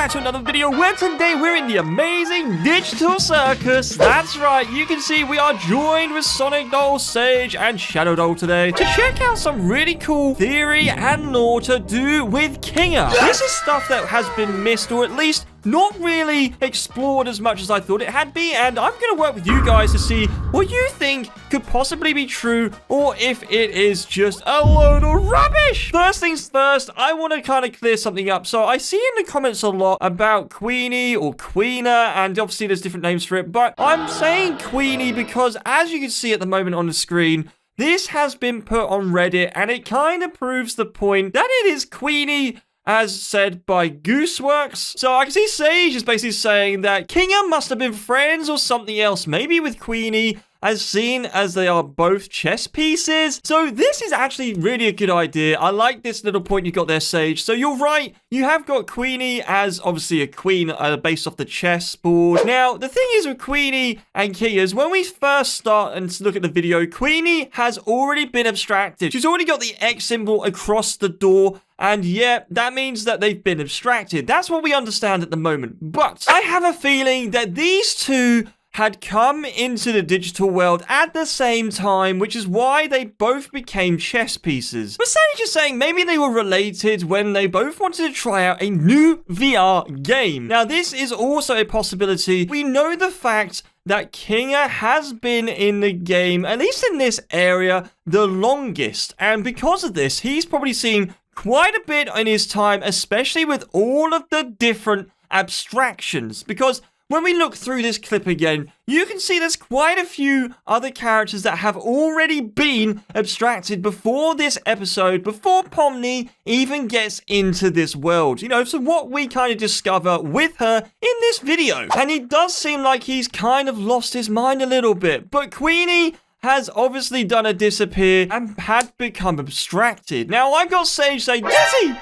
back to another video where today we're in the amazing digital circus. That's right, you can see we are joined with Sonic Doll, Sage, and Shadow Doll today to check out some really cool theory and lore to do with KINGER. This is stuff that has been missed, or at least not really explored as much as I thought it had been, and I'm going to work with you guys to see what you think could possibly be true, or if it is just a load of rubbish. First things first, I want to kind of clear something up. So I see in the comments a lot about Queenie or Queener, and obviously there's different names for it, but I'm saying Queenie because, as you can see at the moment on the screen, this has been put on Reddit, and it kind of proves the point that it is Queenie, as said by Gooseworks. So I can see Sage is basically saying that KINGER must have been friends or something else, maybe with Queenie, as seen as they are both chess pieces. So this is actually really a good idea. I like this little point you got there, Sage. So you're right, you have got Queenie as obviously a queen based off the chessboard. Now, the thing is with Queenie and KINGER is when we first start and look at the video, Queenie has already been abstracted. She's already got the X symbol across the door. And yeah, that means that they've been abstracted. That's what we understand at the moment. But I have a feeling that these two had come into the digital world at the same time, which is why they both became chess pieces. But Sage is saying maybe they were related when they both wanted to try out a new VR game. Now, this is also a possibility. We know the fact that KINGER has been in the game, at least in this area, the longest. And because of this, he's probably seen quite a bit in his time, especially with all of the different abstractions. Because when we look through this clip again, you can see there's quite a few other characters that have already been abstracted before this episode, before Pomni even gets into this world. You know, so what we kind of discover with her in this video. And it does seem like he's kind of lost his mind a little bit. But Queenie has obviously done a disappear and had become abstracted. Now, I've got Sage saying,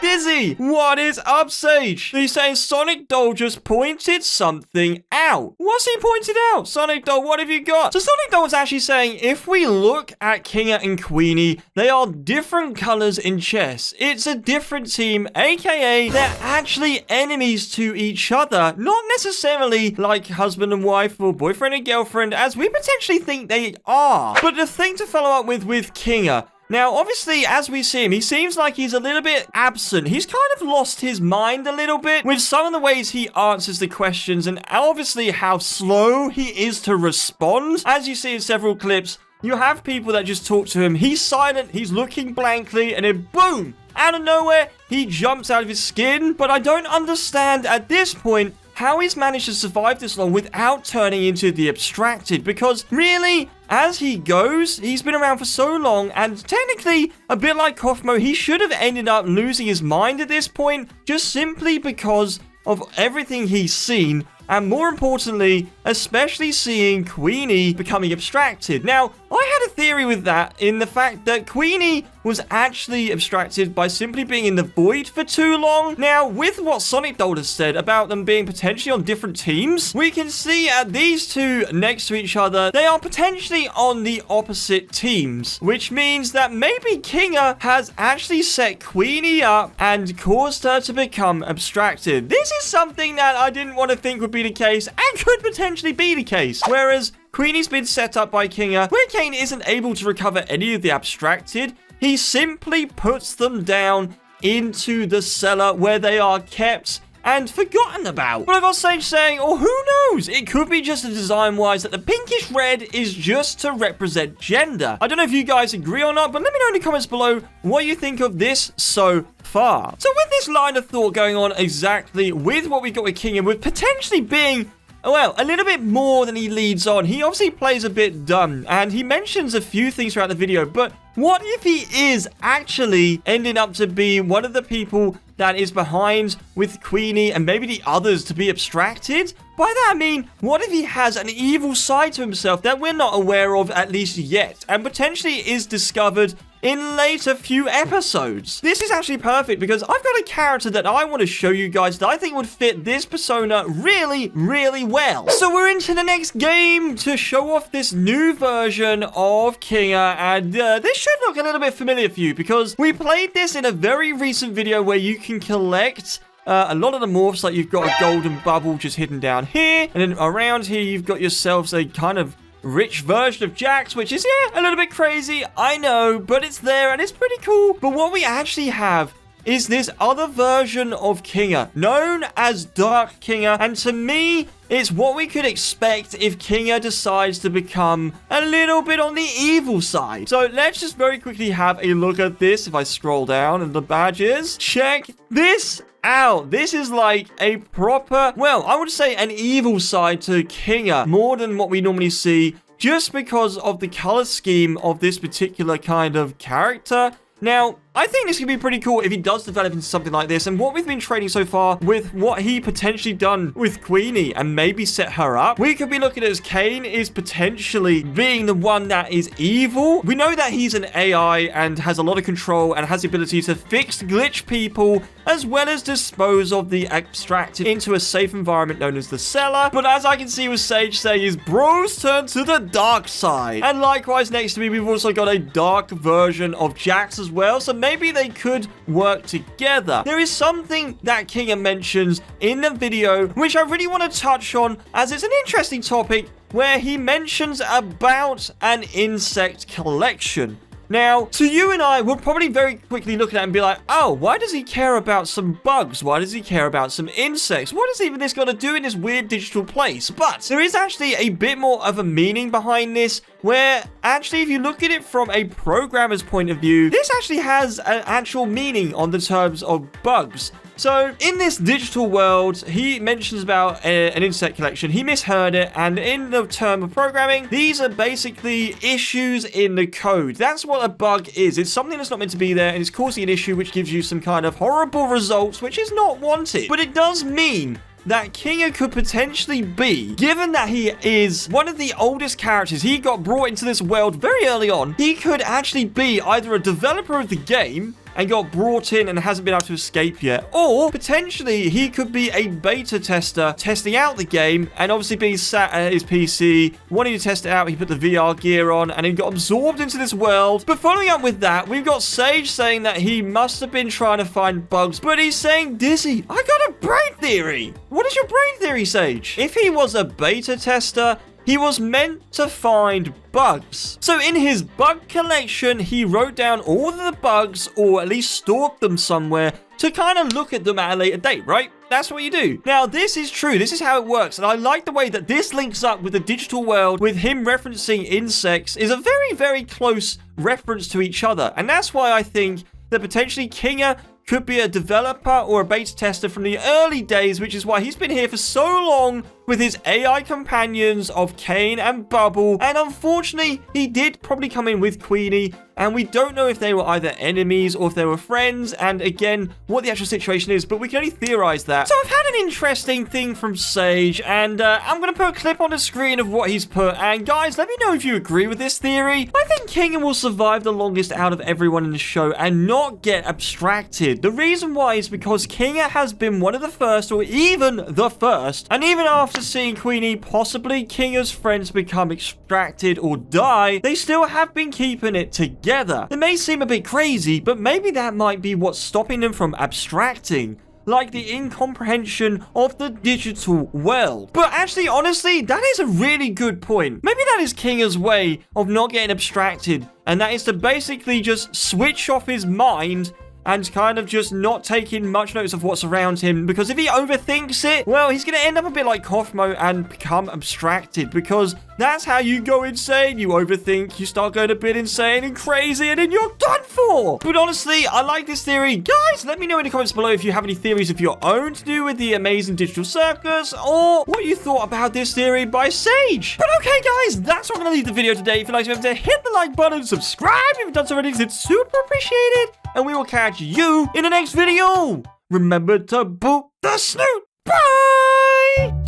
Dizzy, what is up, Sage? He's saying Sonic Doll just pointed something out. What's he pointed out? Sonic Doll, what have you got? So Sonic Doll was actually saying, if we look at KINGER and Queenie, they are different colors in chess. It's a different team, aka they're actually enemies to each other. Not necessarily like husband and wife or boyfriend and girlfriend, as we potentially think they are. But the thing to follow up with KINGER, now obviously as we see him, he seems like he's a little bit absent. He's kind of lost his mind a little bit with some of the ways he answers the questions, and obviously how slow he is to respond. As you see in several clips, you have people that just talk to him. He's silent, he's looking blankly, and then boom, out of nowhere, he jumps out of his skin. But I don't understand at this point how he's managed to survive this long without turning into the abstracted, because really, as he goes, he's been around for so long, and technically, a bit like Kaufmo, he should have ended up losing his mind at this point, just simply because of everything he's seen, and more importantly, especially seeing Queenie becoming abstracted. Now, I had a theory with that in the fact that Queenie was actually abstracted by simply being in the void for too long. Now, with what Sonic Doll has said about them being potentially on different teams, we can see at these two next to each other, they are potentially on the opposite teams, which means that maybe KINGER has actually set Queenie up and caused her to become abstracted. This is something that I didn't want to think would be the case, and could potentially be the case. Whereas Queenie's been set up by KINGER, where Kane isn't able to recover any of the abstracted, he simply puts them down into the cellar where they are kept and forgotten about. But I've got Sage saying, oh, who knows? It could be just a design-wise that the pinkish red is just to represent gender. I don't know if you guys agree or not, but let me know in the comments below what you think of this so far. So with this line of thought going on exactly with what we got with KINGER, with potentially being, well, a little bit more than he leads on. He obviously plays a bit dumb, and he mentions a few things throughout the video, but what if he is actually ending up to be one of the people that is behind with Queenie and maybe the others to be abstracted? By that I mean, what if he has an evil side to himself that we're not aware of, at least yet, and potentially is discovered in later few episodes? This is actually perfect because I've got a character that I want to show you guys that I think would fit this persona really, really well. So we're into the next game to show off this new version of KINGER, and this should look a little bit familiar for you because we played this in a very recent video where you can collect a lot of the morphs, like you've got a golden bubble just hidden down here. And then around here, you've got yourselves a kind of rich version of Jax, which is, yeah, a little bit crazy. I know, but it's there and it's pretty cool. But what we actually have is this other version of Kinger, known as Dark Kinger. And to me, it's what we could expect if Kinger decides to become a little bit on the evil side. So let's just very quickly have a look at this. If I scroll down and the badges, check this out. This is like a proper, well, I would say an evil side to Kinger, more than what we normally see, just because of the color scheme of this particular kind of character. Now, I think this could be pretty cool if he does develop into something like this. And what we've been trading so far with what he potentially done with Queenie and maybe set her up, we could be looking at as Kane is potentially being the one that is evil. We know that he's an AI and has a lot of control and has the ability to fix glitch people as well as dispose of the abstracted into a safe environment known as the cellar. But as I can see with Sage saying, his bros turn to the dark side. And likewise, next to me, we've also got a dark version of Jax as well. So maybe they could work together. There is something that Kinger mentions in the video, which I really want to touch on, as it's an interesting topic, where he mentions about an insect collection. Now, to you and I, we'll probably very quickly look at it and be like, oh, why does he care about some bugs? Why does he care about some insects? What is even this got to do in this weird digital place? But there is actually a bit more of a meaning behind this, where actually, if you look at it from a programmer's point of view, this actually has an actual meaning on the terms of bugs. So, in this digital world, he mentions about an insect collection. He misheard it, and in the term of programming, these are basically issues in the code. That's what a bug is. It's something that's not meant to be there, and it's causing an issue which gives you some kind of horrible results, which is not wanted. But it does mean that Kinger could potentially be, given that he is one of the oldest characters, he got brought into this world very early on, he could actually be either a developer of the game and got brought in and hasn't been able to escape yet, or potentially he could be a beta tester testing out the game and obviously being sat at his PC wanting to test it out. He put the VR gear on and he got absorbed into this world. But following up with that, we've got Sage saying that he must have been trying to find bugs, but he's saying, Dizzy, I got a brain theory. What is your brain theory, Sage? If he was a beta tester, he was meant to find bugs. So in his bug collection, he wrote down all of the bugs, or at least stored them somewhere to kind of look at them at a later date, right? That's what you do. Now, this is true. This is how it works. And I like the way that this links up with the digital world, with him referencing insects, is a very, very close reference to each other. And that's why I think that potentially Kinger could be a developer or a beta tester from the early days, which is why he's been here for so long with his AI companions of Kane and Bubble. And unfortunately, he did probably come in with Queenie, and we don't know if they were either enemies or if they were friends, and again, what the actual situation is, but we can only theorize that. So I've had an interesting thing from Sage, and I'm going to put a clip on the screen of what he's put, and guys, let me know if you agree with this theory. I think Kinger will survive the longest out of everyone in the show and not get abstracted. The reason why is because Kinger has been one of the first, or even the first, and even after seeing Queenie, possibly Kinger's friends become extracted or die, they still have been keeping it together. It may seem a bit crazy, but maybe that might be what's stopping them from abstracting, like the incomprehension of the digital world. But actually, honestly, that is a really good point. Maybe that is Kinger's way of not getting abstracted, and that is to basically just switch off his mind and kind of just not taking much notice of what's around him, because if he overthinks it, well, he's going to end up a bit like Kaufmo and become abstracted, because that's how you go insane. You overthink, you start going a bit insane and crazy, and then you're done for. But honestly, I like this theory. Guys, let me know in the comments below if you have any theories of your own to do with the amazing digital circus, or what you thought about this theory by Sage. But okay, guys, that's where I'm going to leave the video today. If you like, remember to hit the like button, subscribe if you've done so already, because it's super appreciated. And we will catch you in the next video. Remember to boot the snoot. Bye!